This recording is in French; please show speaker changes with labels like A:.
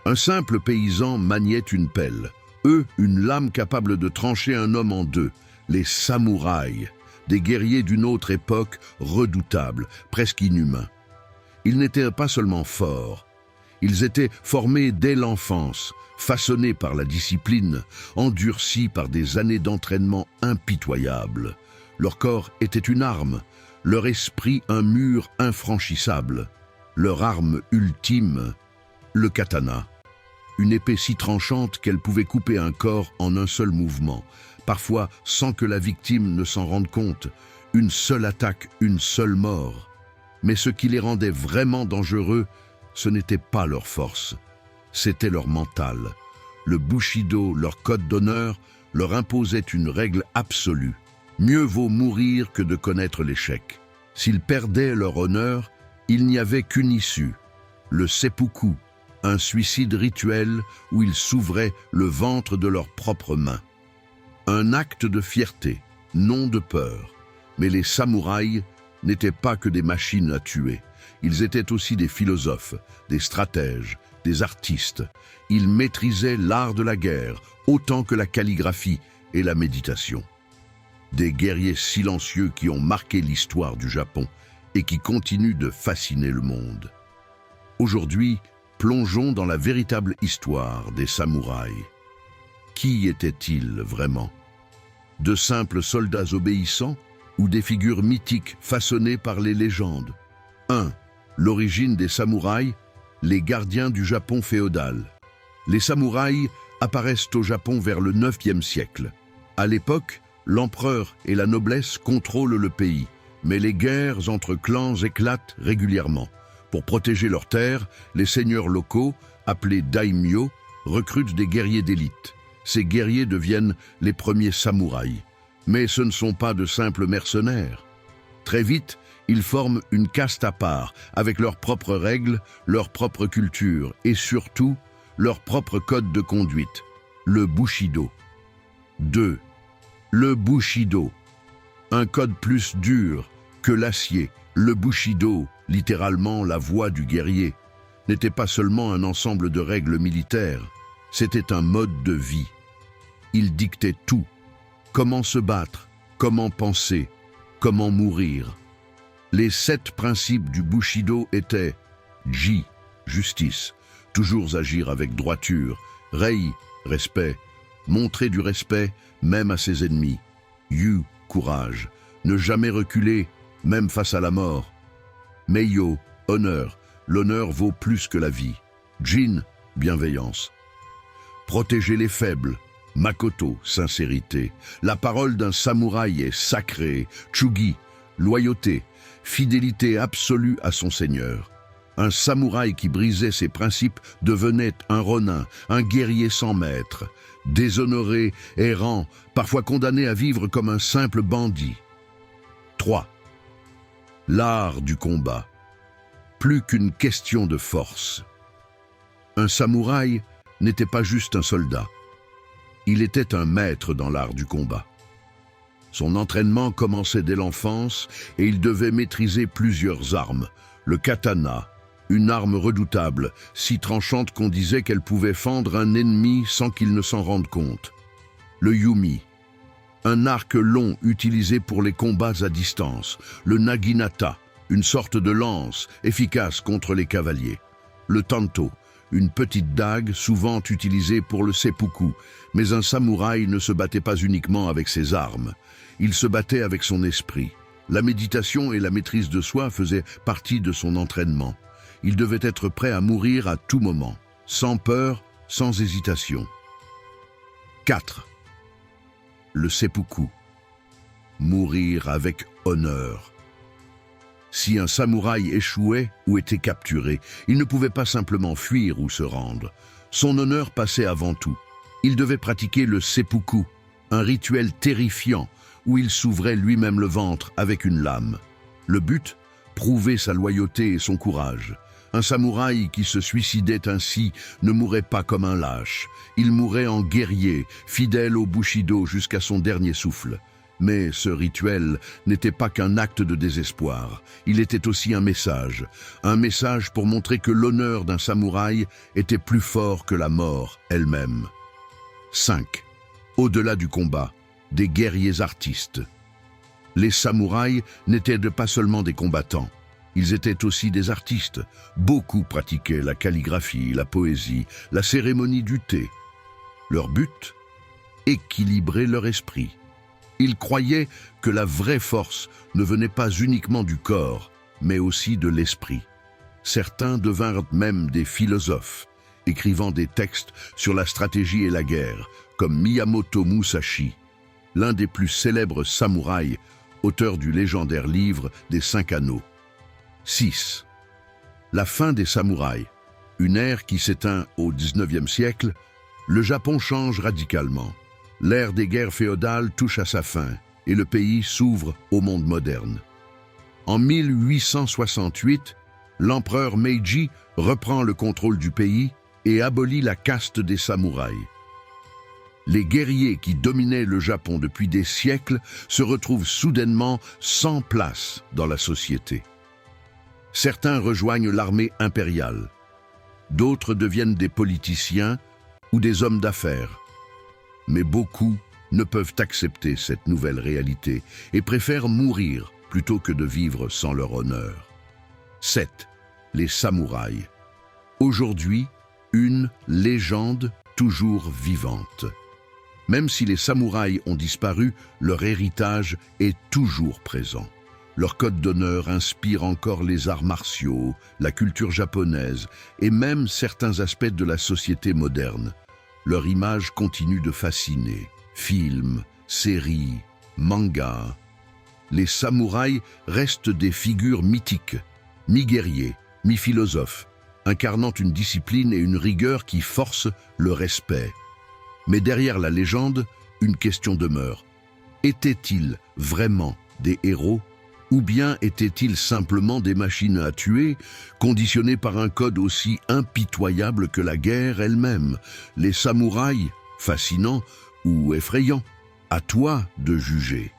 A: Un simple paysan maniait une pelle. Eux, une lame capable de trancher un homme en deux. Les samouraïs, des guerriers d'une autre époque, redoutables, presque inhumains. Ils n'étaient pas seulement forts. Ils étaient formés dès l'enfance, façonnés par la discipline, endurcis par des années d'entraînement impitoyables. Leur corps était une arme, leur esprit un mur infranchissable. Leur arme ultime, le katana. Une épée si tranchante qu'elle pouvait couper un corps en un seul mouvement, parfois sans que la victime ne s'en rende compte. Une seule attaque, une seule mort. Mais ce qui les rendait vraiment dangereux, ce n'était pas leur force, c'était leur mental. Le Bushido, leur code d'honneur, leur imposait une règle absolue. Mieux vaut mourir que de connaître l'échec. S'ils perdaient leur honneur, il n'y avait qu'une issue, le seppuku, un suicide rituel où ils s'ouvraient le ventre de leurs propres mains. Un acte de fierté, non de peur. Mais les samouraïs n'étaient pas que des machines à tuer. Ils étaient aussi des philosophes, des stratèges, des artistes. Ils maîtrisaient l'art de la guerre, autant que la calligraphie et la méditation. Des guerriers silencieux qui ont marqué l'histoire du Japon et qui continuent de fasciner le monde. Aujourd'hui, plongeons dans la véritable histoire des samouraïs. Qui étaient-ils vraiment? De simples soldats obéissants ou des figures mythiques façonnées par les légendes? 1. L'origine des samouraïs, les gardiens du Japon féodal. Les samouraïs apparaissent au Japon vers le 9e siècle. À l'époque, l'empereur et la noblesse contrôlent le pays, mais les guerres entre clans éclatent régulièrement. Pour protéger leurs terres, les seigneurs locaux, appelés daimyo, recrutent des guerriers d'élite. Ces guerriers deviennent les premiers samouraïs. Mais ce ne sont pas de simples mercenaires. Très vite, ils forment une caste à part, avec leurs propres règles, leur propre culture et surtout, leur propre code de conduite, le Bushido. 2. Le Bushido. Un code plus dur que l'acier. Le Bushido, littéralement la voie du guerrier, n'était pas seulement un ensemble de règles militaires, c'était un mode de vie. Il dictait tout. Comment se battre, comment penser, comment mourir. Les 7 principes du Bushido étaient Ji, justice, toujours agir avec droiture, Rei, respect, montrer du respect même à ses ennemis, Yu, courage, ne jamais reculer même face à la mort, Meiyo, honneur, l'honneur vaut plus que la vie, Jin, bienveillance, protéger les faibles, Makoto, sincérité, la parole d'un samouraï est sacrée, Chugi, loyauté, fidélité absolue à son seigneur. Un samouraï qui brisait ses principes devenait un ronin, un guerrier sans maître, déshonoré, errant, parfois condamné à vivre comme un simple bandit. 3. L'art du combat. Plus qu'une question de force. Un samouraï n'était pas juste un soldat. Il était un maître dans l'art du combat. Son entraînement commençait dès l'enfance et il devait maîtriser plusieurs armes. Le katana, une arme redoutable, si tranchante qu'on disait qu'elle pouvait fendre un ennemi sans qu'il ne s'en rende compte. Le yumi, un arc long utilisé pour les combats à distance. Le naginata, une sorte de lance efficace contre les cavaliers. Le tanto, une petite dague souvent utilisée pour le seppuku, mais un samouraï ne se battait pas uniquement avec ses armes. Il se battait avec son esprit. La méditation et la maîtrise de soi faisaient partie de son entraînement. Il devait être prêt à mourir à tout moment, sans peur, sans hésitation. 4. Le seppuku. Mourir avec honneur. Si un samouraï échouait ou était capturé, il ne pouvait pas simplement fuir ou se rendre. Son honneur passait avant tout. Il devait pratiquer le seppuku, un rituel terrifiant où il s'ouvrait lui-même le ventre avec une lame. Le but, prouver sa loyauté et son courage. Un samouraï qui se suicidait ainsi ne mourait pas comme un lâche. Il mourait en guerrier, fidèle au Bushido jusqu'à son dernier souffle. Mais ce rituel n'était pas qu'un acte de désespoir, il était aussi un message pour montrer que l'honneur d'un samouraï était plus fort que la mort elle-même. 5. Au-delà du combat, des guerriers artistes. Les samouraïs n'étaient pas seulement des combattants, ils étaient aussi des artistes. Beaucoup pratiquaient la calligraphie, la poésie, la cérémonie du thé. Leur but? Équilibrer leur esprit. Ils croyaient que la vraie force ne venait pas uniquement du corps, mais aussi de l'esprit. Certains devinrent même des philosophes, écrivant des textes sur la stratégie et la guerre, comme Miyamoto Musashi, l'un des plus célèbres samouraïs, auteur du légendaire livre des 5 anneaux. 6. La fin des samouraïs. Une ère qui s'éteint au XIXe siècle, le Japon change radicalement. L'ère des guerres féodales touche à sa fin et le pays s'ouvre au monde moderne. En 1868, l'empereur Meiji reprend le contrôle du pays et abolit la caste des samouraïs. Les guerriers qui dominaient le Japon depuis des siècles se retrouvent soudainement sans place dans la société. Certains rejoignent l'armée impériale, d'autres deviennent des politiciens ou des hommes d'affaires. Mais beaucoup ne peuvent accepter cette nouvelle réalité et préfèrent mourir plutôt que de vivre sans leur honneur. 7. Les samouraïs. Aujourd'hui, une légende toujours vivante. Même si les samouraïs ont disparu, leur héritage est toujours présent. Leur code d'honneur inspire encore les arts martiaux, la culture japonaise et même certains aspects de la société moderne. Leur image continue de fasciner. Films, séries, mangas. Les samouraïs restent des figures mythiques, mi-guerriers, mi-philosophes, incarnant une discipline et une rigueur qui forcent le respect. Mais derrière la légende, une question demeure. Étaient-ils vraiment des héros ? Ou bien étaient-ils simplement des machines à tuer, conditionnées par un code aussi impitoyable que la guerre elle-même? Les samouraïs, fascinants ou effrayants? À toi de juger.